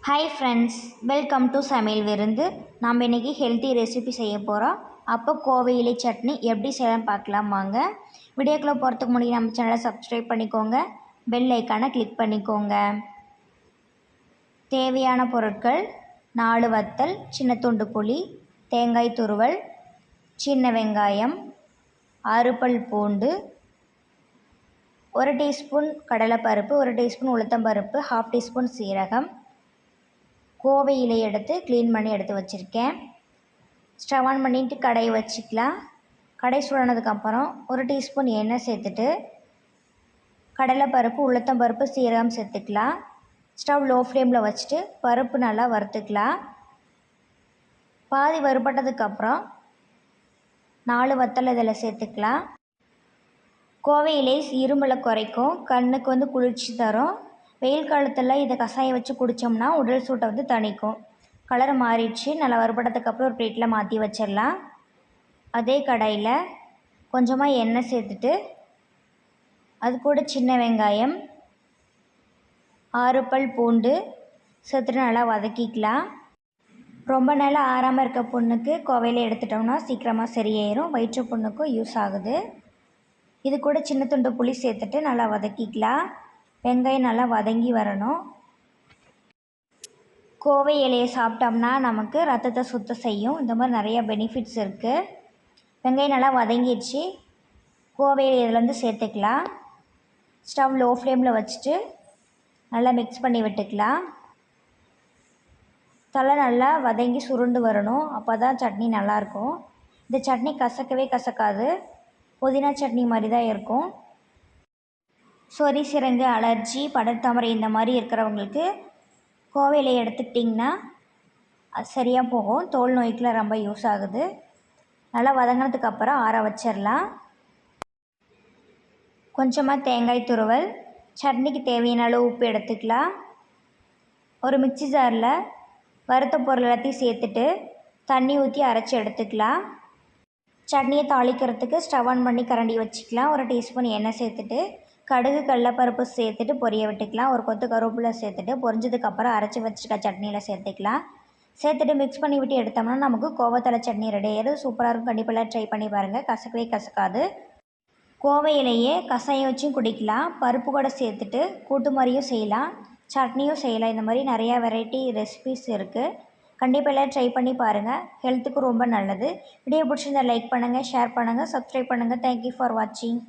Hi friends, welcome to சமையல் விருந்து. நாம் இன்றைக்கி ஹெல்த்தி ரெசிபி செய்ய போகிறோம். அப்போ கோவை இலை சட்னி எப்படி செய்யலாம் பார்க்கலாம் வாங்க. வீடியோக்குள்ளே போகிறதுக்கு முன்னாடி நம்ம சேனலை சப்ஸ்கிரைப் பண்ணிக்கோங்க, பெல் ஐக்கானை கிளிக் பண்ணிக்கோங்க. தேவையான பொருட்கள்: 4 வத்தல், சின்ன துண்டு புளி, தேங்காய் துருவல், சின்ன வெங்காயம், 6 பல் பூண்டு, 1 டீஸ்பூன் கடலைப்பருப்பு, 1 டீஸ்பூன் உளுத்தம்பருப்பு, 1/2 டீஸ்பூன் சீரகம், கோவை இலை எடுத்து க்ளீன் பண்ணி எடுத்து வச்சுருக்கேன். ஸ்டவ் ஆன் பண்ணிவிட்டு கடாயை வச்சுக்கலாம். கடை சூடானதுக்கப்புறம் 1 டீஸ்பூன் எண்ணெய் சேர்த்துட்டு கடலைப்பருப்பு, உளுத்தம்பருப்பு, சீரகம் சேர்த்துக்கலாம். ஸ்டவ் லோ ஃப்ளேமில் வச்சுட்டு பருப்பு நல்லா வறுத்துக்கலாம். பாதி வறுபட்டதுக்கப்புறம் 4 வத்தல் இதில் சேர்த்துக்கலாம். கோவை இலை இருமலை குறைக்கும், கண்ணுக்கு குளிர்ச்சி தரும். வெயில் காலத்தில் இதை கஷாயம் வச்சு குடித்தோம்னா உடல் சூட்டை தணிக்கும். கலர் மாறிடுச்சு. நல்லா வறுபட்டதுக்கப்புறம் ஒரு பிளேட்டில் மாற்றி வச்சிடலாம். அதே கடாயில் கொஞ்சமாக எண்ணெய் சேர்த்துட்டு அது கூட சின்ன வெங்காயம், 6 பல் பூண்டு சேர்த்துட்டு நல்லா வதக்கிக்கலாம். ரொம்ப நாள் ஆறாமல் இருக்க புண்ணுக்கு கோவையில் எடுத்துட்டோம்னா சீக்கிரமாக சரியாயிரும். வயிற்று புண்ணுக்கும் யூஸ் ஆகுது. இது கூட சின்ன துண்டு புளி சேர்த்துட்டு நல்லா வதக்கிக்கலாம். வெங்காயம் நல்லா வதங்கி வரணும். கோவை இலையை சாப்பிட்டோம்னா நமக்கு ரத்தத்தை சுத்தம் செய்யும். இந்த மாதிரி நிறைய பெனிஃபிட்ஸ் இருக்குது. வெங்காயம் நல்லா வதங்கிடுச்சு. கோவை இலை இதில் சேர்த்துக்கலாம். ஸ்டவ் லோ ஃப்ளேமில் வச்சுட்டு நல்லா மிக்ஸ் பண்ணி விட்டுக்கலாம். தலை நல்லா வதங்கி சுருண்டு வரணும். அப்போ தான் சட்னி நல்லாயிருக்கும். இந்த சட்னி கசக்கவே கசக்காது. புதினா சட்னி மாதிரி தான் இருக்கும். சொறி சிரங்கு, அலர்ஜி, படர்தாமரை இந்த மாதிரி இருக்கிறவங்களுக்கு கோவை இலையை எடுத்துக்கிட்டிங்கன்னா அது சரியாக போகும். தோல் நோய்க்கெலாம் ரொம்ப யூஸ் ஆகுது. நல்லா வதங்கினதுக்கப்புறம் ஆற வச்சிடலாம். கொஞ்சமாக தேங்காய் துருவல், சட்னிக்கு தேவையான அளவு உப்பு எடுத்துக்கலாம். ஒரு மிக்சி ஜாரில் வறுத்த பொருள் எல்லாத்தையும் சேர்த்துட்டு தண்ணி ஊற்றி அரைச்சி எடுத்துக்கலாம். சட்னியை தாளிக்கிறதுக்கு ஸ்டவ் ஆன் பண்ணி கரண்டி வச்சுக்கலாம். 1 டீஸ்பூன் எண்ணெய் சேர்த்துட்டு கடுகு, கடலைப்பருப்பு சேர்த்துட்டு பொரிய விட்டுக்கலாம். ஒரு கொத்து கருவேப்பிலை சேர்த்துட்டு பொரிஞ்சதுக்கப்புறம் அரைச்சி வச்சுருக்க சட்னியில் சேர்த்துக்கலாம். சேர்த்துட்டு மிக்ஸ் பண்ணி விட்டு எடுத்தோம்னா நமக்கு கோவத்தலை சட்னி ரெடி ஆயிடுது. சூப்பராக இருக்கும். கண்டிப்பாக ட்ரை பண்ணி பாருங்கள். கசக்கவே கசக்காது. கோவை இலையே கஷாயம் வச்சும் குடிக்கலாம். பருப்பு கூட சேர்த்துட்டு கூட்டு மாதிரியும் செய்யலாம், சட்னியும் செய்யலாம். இந்த மாதிரி நிறையா வெரைட்டி ரெசிபிஸ் இருக்குது. கண்டிப்பாக எல்லாம் ட்ரை பண்ணி பாருங்கள். ஹெல்த்துக்கு ரொம்ப நல்லது. வீடியோ பிடிச்சிருந்தா லைக் பண்ணுங்கள், ஷேர் பண்ணுங்கள், சப்ஸ்கிரைப் பண்ணுங்கள். தேங்க்யூ ஃபார் வாட்சிங்.